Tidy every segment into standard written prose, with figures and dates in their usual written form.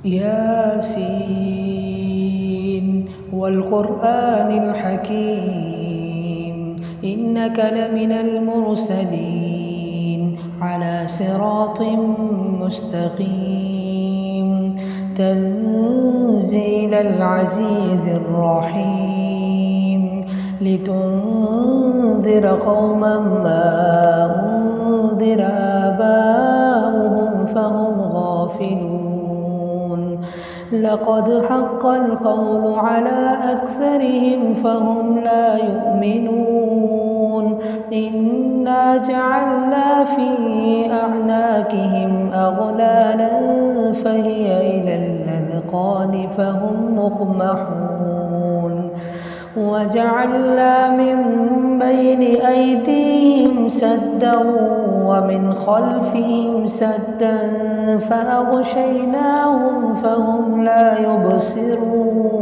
ياسين والقرآن الحكيم إنك لمن المرسلين على صراط مستقيم تنزيل العزيز الرحيم لتنذر قوما ما أنذر آباؤهم فهم غافلون لقد حق القول على أكثرهم فهم لا يؤمنون إنا جعلنا في أعناقهم أغلالا فهي إلى الأذقان فهم مقمحون وجعلنا من بين أيديهم سدا ومن خلفهم سدا فأغشيناهم فهم لا يبصرون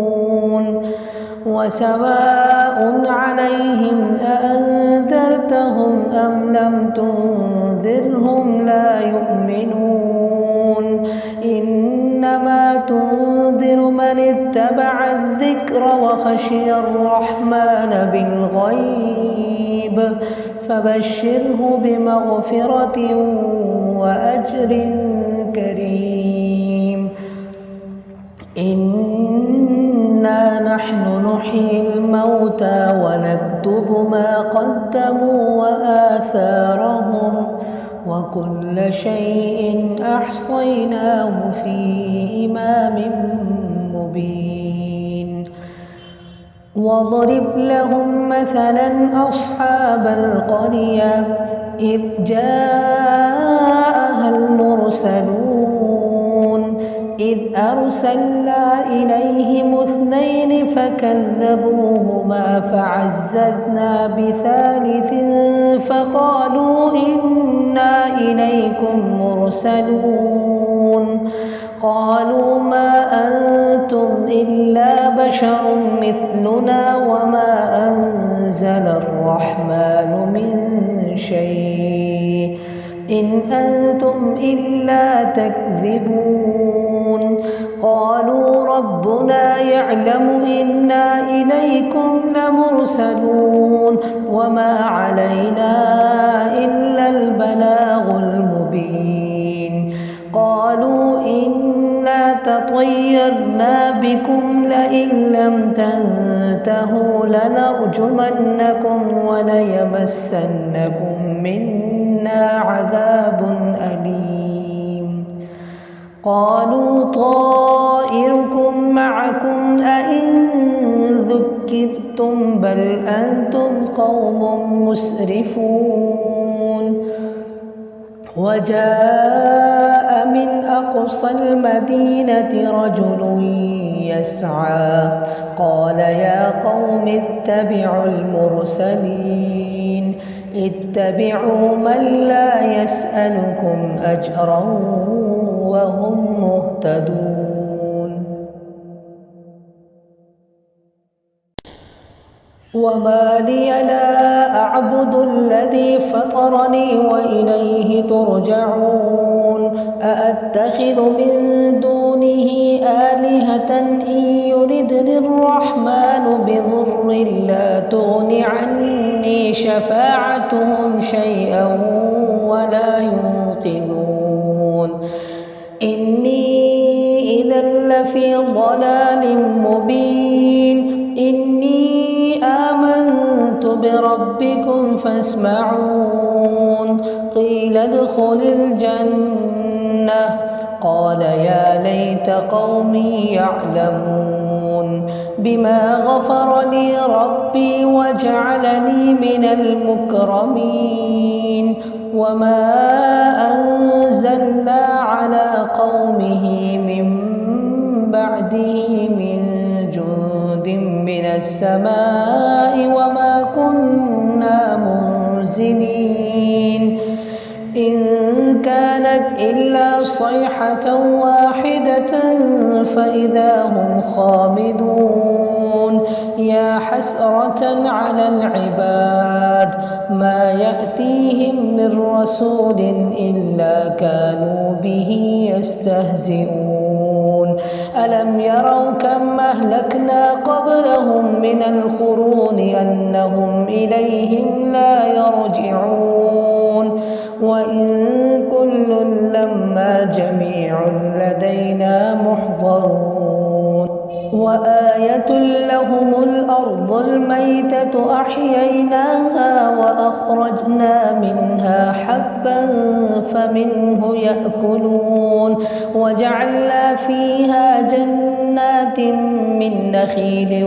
وسواء عليهم أأنذرتهم أم لم تنذرهم لا يؤمنون إنما تنذر من اتبع الذكر وخشي الرحمن بالغيب فبشره بمغفرة وأجر كريم إنا نحن نحيي الموتى ونكتب ما قدموا وآثارهم وكل شيء أحصيناه في إمام مبين واضرب لهم مثلا أصحاب القرية إذ جاءها المرسلون إذ أرسلنا إليهم اثنين فكذبوهما فعززنا بثالث فقالوا إنا إليكم مرسلون قالوا ما أنتم إلا بشر مثلنا وما أنزل الرحمن من شيء إن أنتم إلا تكذبون قالوا ربنا يعلم إنا إليكم لمرسلون وما علينا إلا البلاغ المبين قالوا إنا تطيرنا بكم لئن لم تنتهوا لنرجمنكم وليمسنكم منا عذاب أليم قالوا طائركم معكم أئن ذكرتم بل أنتم قوم مسرفون وجاء من أقصى المدينة رجل يسعى قال يا قوم اتبعوا المرسلين اتبعوا من لا يسألكم أجرا وهم مهتدون وما لي لا أعبد الذي فطرني وإليه ترجعون أأتخذ من دونه آلهة إن يردني الرحمن بضر لا تغن عني شفاعتهم شيئا ولا ينقذون إني إذا لفي ضلال مبين إني آمنت بربكم فاسمعون قيل ادخل الجنة قال يا ليت قومي يعلمون بما غفر لي ربي وجعلني من المكرمين وما أنزلنا على قومه من بعده من جند من السماء وما كنا منزلين إن كانت إلا صيحة واحدة فإذا هم خامدون يا حسرة على العباد ما يأتيهم من رسول إلا كانوا به يستهزئون ألم يروا كم أهلكنا قبلهم من القرون أنهم إليهم لا يرجعون وإن كل لما جميع لدينا محضرون وآية لهم الأرض الميتة أحييناها وأخرجنا منها حبا فمنه يأكلون وجعلنا فيها جنات من نخيل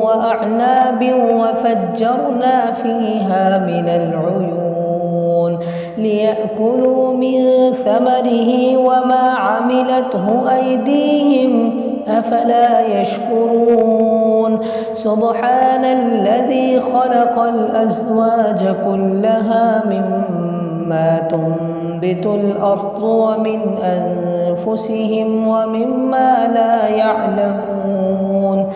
وأعناب وفجرنا فيها من العيون ليأكلوا من ثمره وما عملته أيديهم أفلا يشكرون سبحان الذي خلق الأزواج كلها مما تنبت الأرض ومن أنفسهم ومما لا يعلمون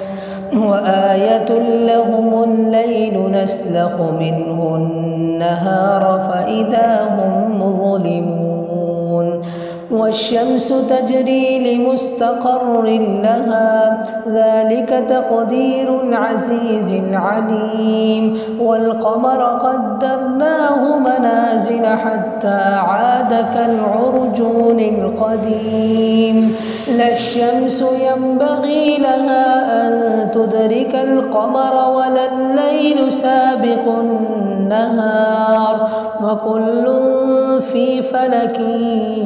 وآية لهم الليل نسلخ منه النهار فإذا هم مظلمون والشمس تجري لمستقر لها ذلك تقدير العزيز العليم والقمر قدرناه منازل حتى عاد كالعرجون القديم لا الشمس ينبغي لها أن تدرك القمر ولا الليل سابق النهار وكل في فلك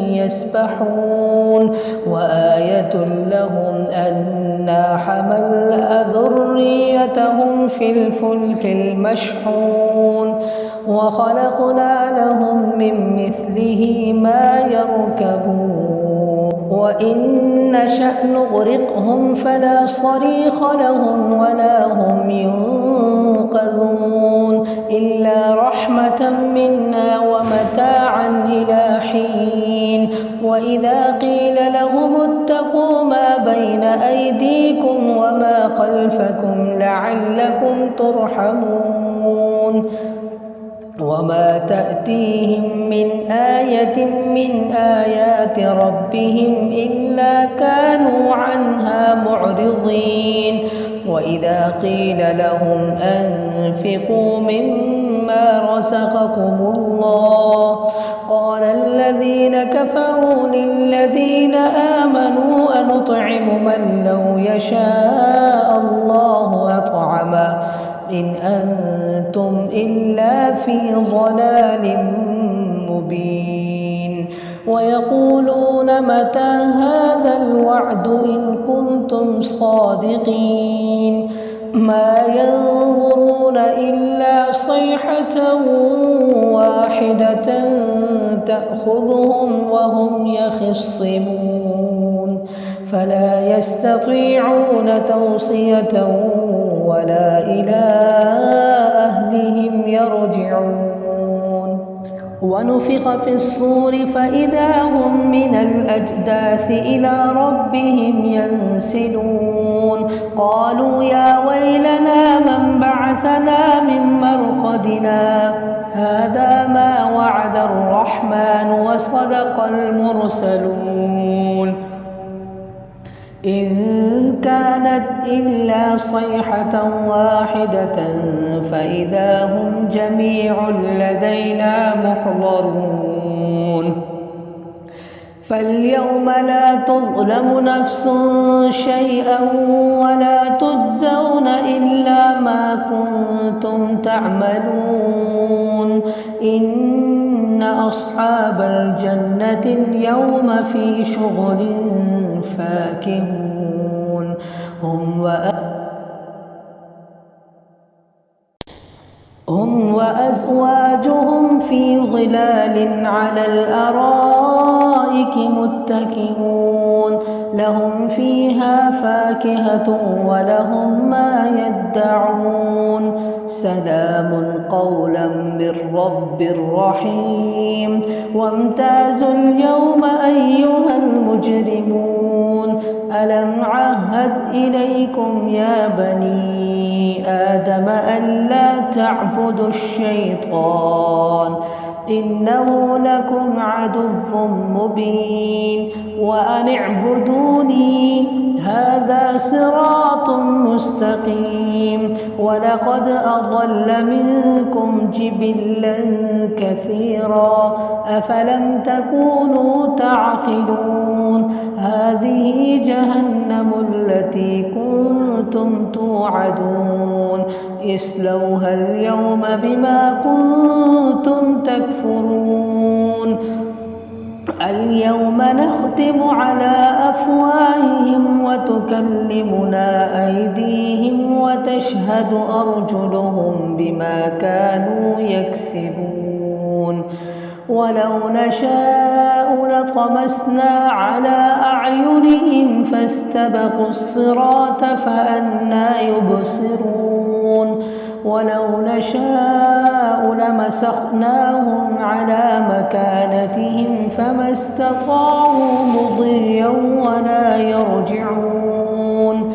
يسبحون وآية لهم أنا حملنا ذريتهم في الفلك المشحون وخلقنا لهم من مثله ما يركبون وإن نشأ نغرقهم فلا صريخ لهم ولا هم ينقذون إلا رحمة منا ومتاعا إلى حين وإذا قيل لهم اتقوا ما بين أيديكم وما خلفكم لعلكم ترحمون وما تأتيهم من آية من آيات ربهم إلا كانوا عنها معرضين وإذا قيل لهم أنفقوا مما رزقكم الله قال الذين كفروا للذين آمنوا أنطعم من لو يشاء الله أطعمه إن أنتم إلا في ضلال مبين ويقولون متى هذا الوعد إن كنتم صادقين ما ينظرون إلا صيحة واحدة تأخذهم وهم يخصمون فلا يستطيعون توصية ولا إلى أهلهم يرجعون ونفخ في الصور فإذا هم من الأجداث إلى ربهم ينسلون قالوا يا ويلنا من بعثنا من مرقدنا هذا ما وعد الرحمن وصدق المرسلون إن كانت إلا صيحة واحدة فإذا هم جميع لدينا محضرون فاليوم لا تظلم نفس شيئا ولا تجزون إلا ما كنتم تعملون إن أصحاب الجنة اليوم في شغل فاكهون هم وأزواجهم في ظلال على الأرائك متكئون لهم فيها فاكهة ولهم ما يدعون سلام قولا من رب رحيم وامتازوا اليوم أيها المجرمون ألم عهد إليكم يا بني آدم ألا تعبدوا الشيطان إنه لكم عدو مبين وأن اعبدوني هذا صراط مستقيم ولقد أضل منكم جبلا كثيرا أفلم تكونوا تعقلون هذه جهنم التي كنتم توعدون اصلوها اليوم بما كنتم تكفرون اليوم نختم على أفواههم وتكلمنا أيديهم وتشهد أرجلهم بما كانوا يكسبون ولو نشاء لطمسنا على أعينهم فاستبقوا الصراط فأنى يبصرون ولو نشاء لمسخناهم على مكانتهم فما استطاعوا مضيا ولا يرجعون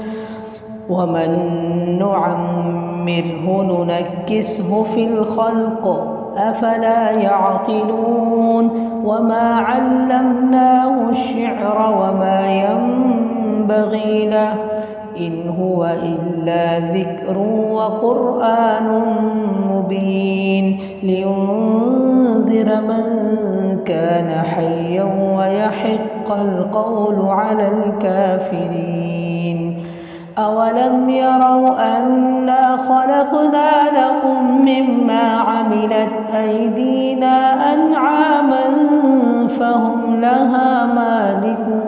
ومن نعمره ننكسه في الخلق أفلا يعقلون وما علمناه الشعر وما ينبغي له إن هو إلا ذكر وقرآن مبين لينذر من كان حيا ويحق القول على الكافرين أولم يروا أنا خلقنا لهم مما عملت أيدينا أنعاما فهم لها مالكون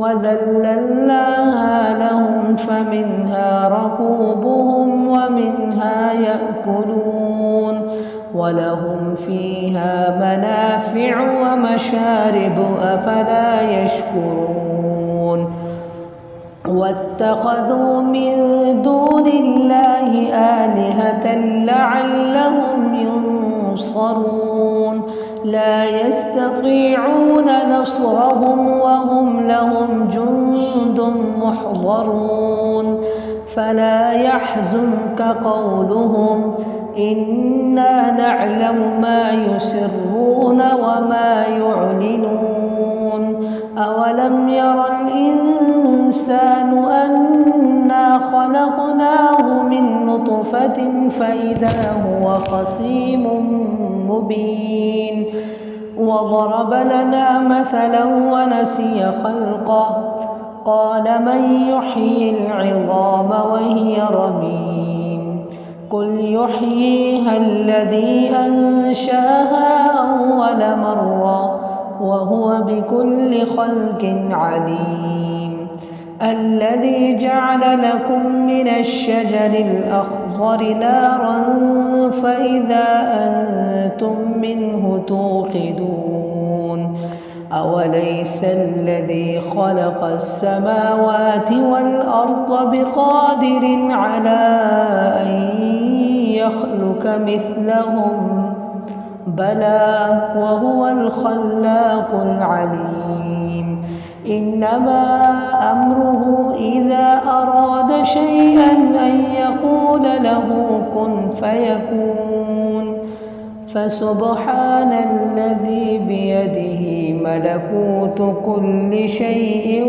وذللناها لهم فمنها ركوبهم ومنها يأكلون ولهم فيها منافع ومشارب أفلا يشكرون واتخذوا من دون الله آلهة لعلهم ينصرون لا يستطيعون نصرهم وهم لهم جند محضرون فلا يحزنك قولهم إنا نعلم ما يسرون وما يعلنون أولم ير الإنسان أنا خلقناه من نطفة فإذا هو خصيم مبين وضرب لنا مثلا ونسي خلقه قال من يحيي العظام وهي رميم قل يحييها الذي أنشاها أول مرة وهو بكل خلق عليم الذي جعل لكم من الشجر الأخضر نارا فإذا أنتم منه توقدون أوليس الذي خلق السماوات والأرض بقادر على أن يخلق مثلهم بلى وهو الخلاق العليم إنما أمره إذا أراد شيئا أن يقول له كن فيكون فسبحان الذي بيده ملكوت كل شيء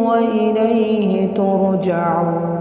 وإليه ترجعون.